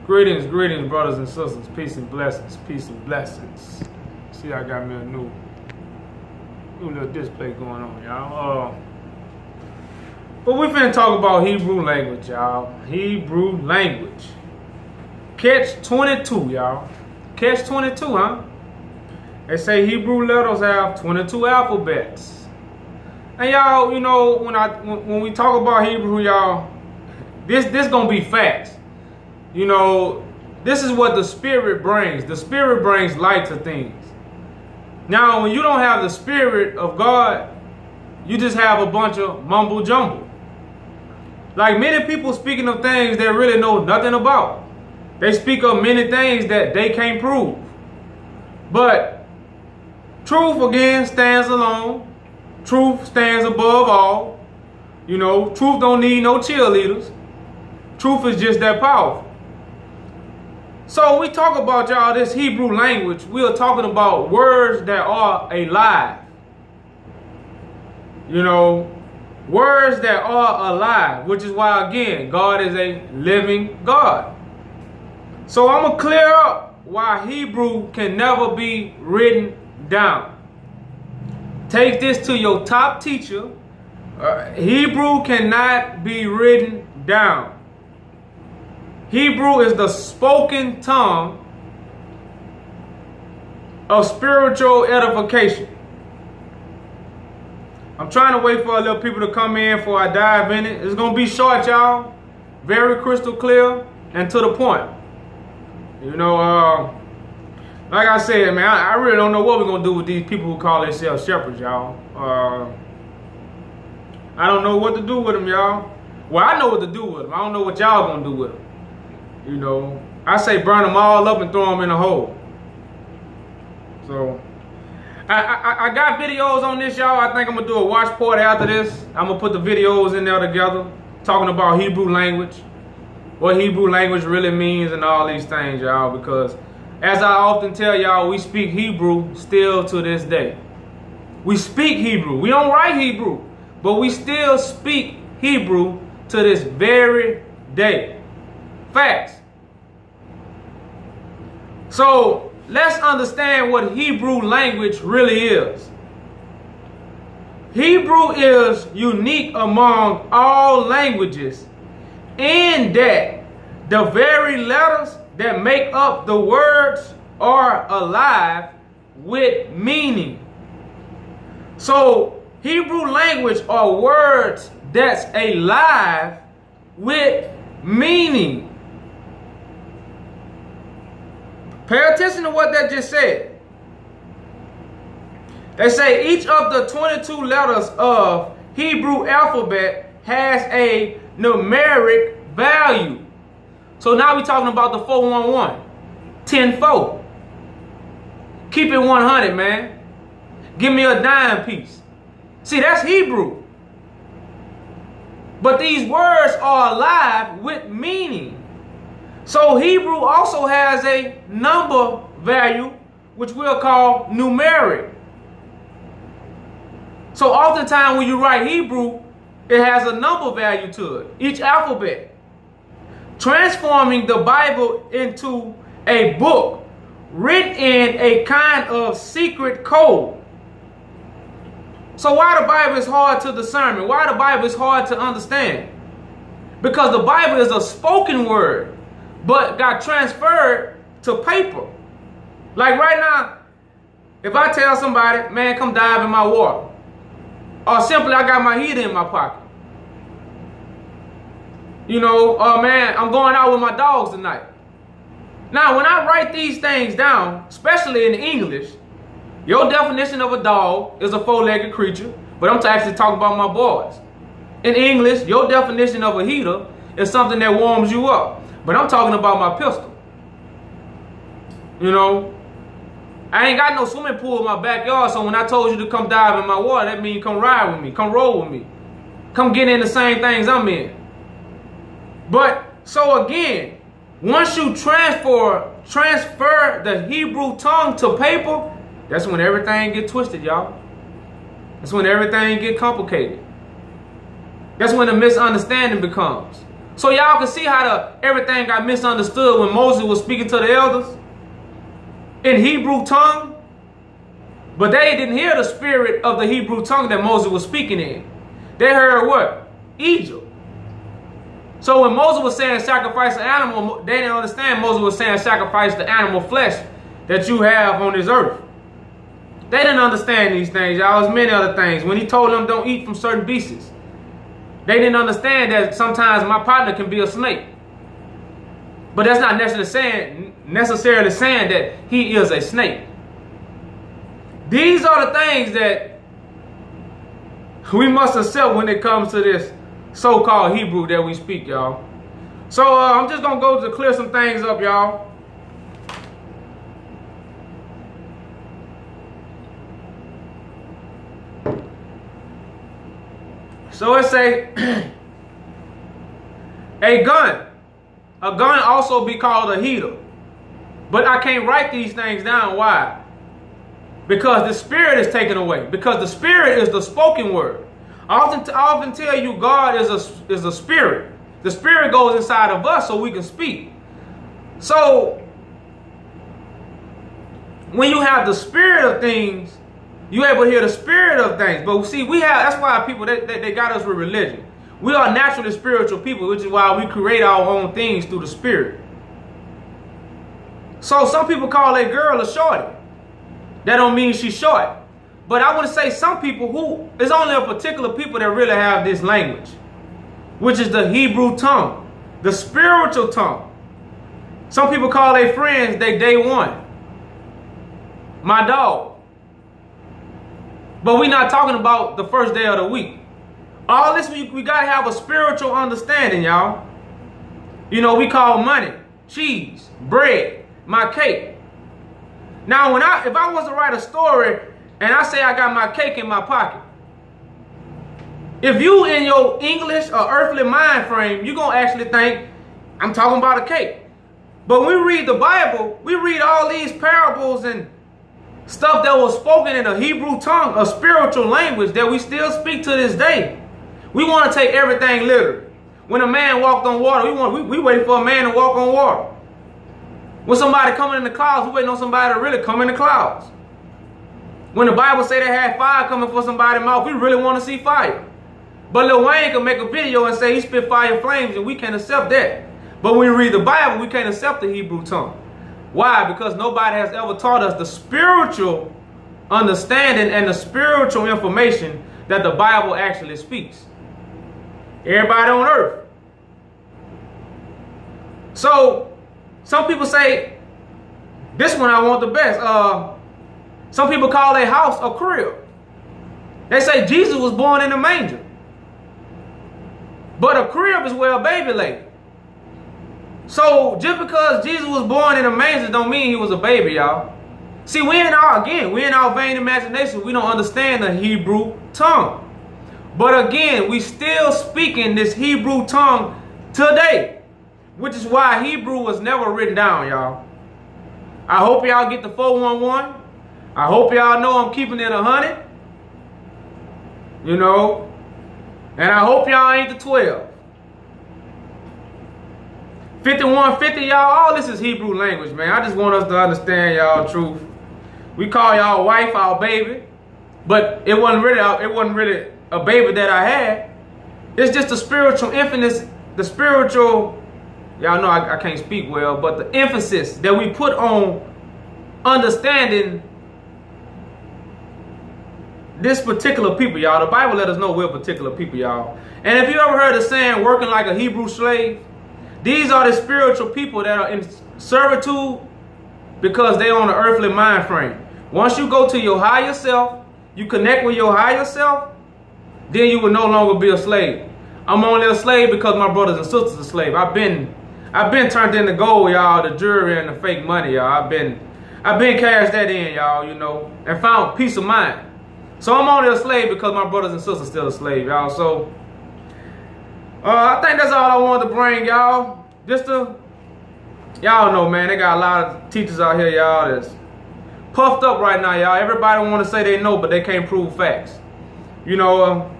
Greetings, greetings, brothers and sisters. Peace and blessings. Peace and blessings. See, I got me a new little display going on, y'all. But we finna talk about Hebrew language, y'all. Hebrew language. Catch 22, y'all. Catch 22, huh? They say Hebrew letters have 22 alphabets. And y'all, you know, when we talk about Hebrew, y'all, this gonna be facts. You know, this is what the Spirit brings. The Spirit brings light to things. Now, when you don't have the Spirit of God, you just have a bunch of mumble jumble. Like many people speaking of things they really know nothing about. They speak of many things that they can't prove. But truth, again, stands alone. Truth stands above all. You know, truth don't need no cheerleaders. Truth is just that powerful. So we talk about, y'all, this Hebrew language. We are talking about words that are alive. You know, words that are alive, which is why, again, God is a living God. So I'm going to clear up why Hebrew can never be written down. Take this to your top teacher. Hebrew cannot be written down. Hebrew is the spoken tongue of spiritual edification. I'm trying to wait for a little people to come in before I dive in it. It's going to be short, y'all. Very crystal clear and to the point. You know, like I said, man, I really don't know what we're going to do with these people who call themselves shepherds, y'all. I don't know what to do with them, y'all. Well, I know what to do with them. I don't know what y'all going to do with them. You know, I say burn them all up and throw them in a hole. So, I got videos on this, y'all. I think I'm going to do a watch party after this. I'm going to put the videos in there together, talking about Hebrew language, what Hebrew language really means and all these things, y'all, because as I often tell y'all, we speak Hebrew still to this day. We speak Hebrew. We don't write Hebrew, but we still speak Hebrew to this very day. Facts. So let's understand what Hebrew language really is. Hebrew is unique among all languages in that the very letters that make up the words are alive with meaning. So Hebrew language are words that's alive with meaning. Pay attention to what that just said. They say each of the 22 letters of Hebrew alphabet has a numeric value. So now we're talking about the 411. 10-4. Keep it 100, man. Give me a dime piece. See, that's Hebrew. But these words are alive with meaning. So Hebrew also has a number value, which we'll call numeric. So oftentimes when you write Hebrew, it has a number value to it, each alphabet. Transforming the Bible into a book written in a kind of secret code. So why the Bible is hard to discern? Why the Bible is hard to understand? Because the Bible is a spoken word, but got transferred to paper. Like right now, if I tell somebody, man, come dive in my water, or simply I got my heater in my pocket. You know, oh man, I'm going out with my dogs tonight. Now, when I write these things down, especially in English, your definition of a dog is a four-legged creature, but I'm actually talking about my boys. In English, your definition of a heater is something that warms you up, but I'm talking about my pistol. You know, I ain't got no swimming pool in my backyard, so when I told you to come dive in my water, that means come ride with me, come roll with me, come get in the same things I'm in. But, so again, once you transfer the Hebrew tongue to paper, that's when everything get twisted, y'all. That's when everything get complicated. That's when the misunderstanding becomes. So y'all can see how everything got misunderstood when Moses was speaking to the elders in Hebrew tongue. But they didn't hear the spirit of the Hebrew tongue that Moses was speaking in. They heard what? Egypt. So when Moses was saying sacrifice an animal, they didn't understand Moses was saying sacrifice the animal flesh that you have on this earth. They didn't understand these things, y'all. There's many other things. When he told them don't eat from certain beasts, they didn't understand that sometimes my partner can be a snake. But that's not necessarily saying that he is a snake. These are the things that we must accept when it comes to this so-called Hebrew that we speak, y'all. So I'm just going to go to clear some things up, y'all. So it say, a gun. A gun also be called a heater. But I can't write these things down. Why? Because the spirit is taken away. Because the spirit is the spoken word. I often tell you God is a spirit. The spirit goes inside of us so we can speak. So when you have the spirit of things, you're able to hear the spirit of things. But see, that's why people, they got us with religion. We are naturally spiritual people, which is why we create our own things through the spirit. So some people call a girl a shorty. That don't mean she's short. But I want to say some people there's only a particular people that really have this language, which is the Hebrew tongue, the spiritual tongue. Some people call their friends they day one. My dog. But we're not talking about the first day of the week. All this, we got to have a spiritual understanding, y'all. You know, we call money, cheese, bread, my cake. Now, if I was to write a story and I say I got my cake in my pocket, if you in your English or earthly mind frame, you're going to actually think I'm talking about a cake. But when we read the Bible, we read all these parables and stuff that was spoken in a Hebrew tongue, a spiritual language that we still speak to this day. We want to take everything literal. When a man walked on water, we waiting for a man to walk on water. When somebody coming in the clouds, we waiting on somebody to really come in the clouds. When the Bible say they had fire coming for somebody's mouth, we really want to see fire. But Lil Wayne can make a video and say he spit fire flames and we can't accept that. But when we read the Bible, we can't accept the Hebrew tongue. Why? Because nobody has ever taught us the spiritual understanding and the spiritual information that the Bible actually speaks. Everybody on earth. So, some people say, this one I want the best. Some people call a house a crib. They say Jesus was born in a manger. But a crib is where a baby lay. So just because Jesus was born in a manger don't mean he was a baby, y'all. See, we in our vain imagination, we don't understand the Hebrew tongue. But again, we still speaking this Hebrew tongue today, which is why Hebrew was never written down, y'all. I hope y'all get the 411. I hope y'all know I'm keeping it 100. You know, and I hope y'all ain't the 12. 5150, y'all, all this is Hebrew language, man. I just want us to understand y'all truth. We call y'all wife our baby, but it wasn't really a baby that I had. It's just the spiritual emphasis, the spiritual, y'all know I can't speak well, but the emphasis that we put on understanding this particular people, y'all. The Bible let us know we're particular people, y'all. And if you ever heard the saying, working like a Hebrew slave, these are the spiritual people that are in servitude because they on the earthly mind frame. Once you go to your higher self, you connect with your higher self, then you will no longer be a slave. I'm only a slave because my brothers and sisters are slaves. I've been turned into gold, y'all, the jewelry and the fake money, y'all. I've been cashed that in, y'all, you know, and found peace of mind. So I'm only a slave because my brothers and sisters still a slave, y'all. So I think that's all I wanted to bring, y'all. Just to, y'all know, man, they got a lot of teachers out here, y'all, that's puffed up right now, y'all. Everybody want to say they know, but they can't prove facts. You know,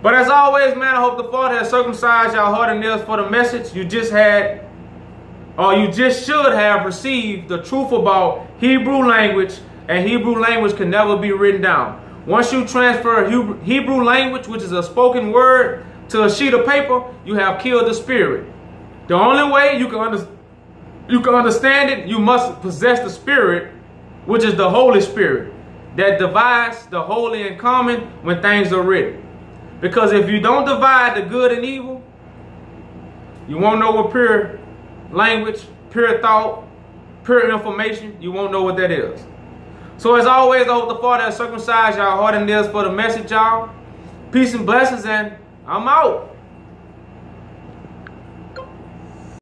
But as always, man, I hope the Father has circumcised y'all heart and ears for the message. You just had, or you just should have received the truth about Hebrew language, and Hebrew language can never be written down. Once you transfer Hebrew language, which is a spoken word, to a sheet of paper, you have killed the spirit. The only way you can understand it, you must possess the Spirit, which is the Holy Spirit, that divides the holy and common when things are written. Because if you don't divide the good and evil, you won't know what pure language, pure thought, pure information, you won't know what that is. So as always, I hope the Father has circumcised y'all heart and ears for the message, y'all. Peace and blessings, and I'm out.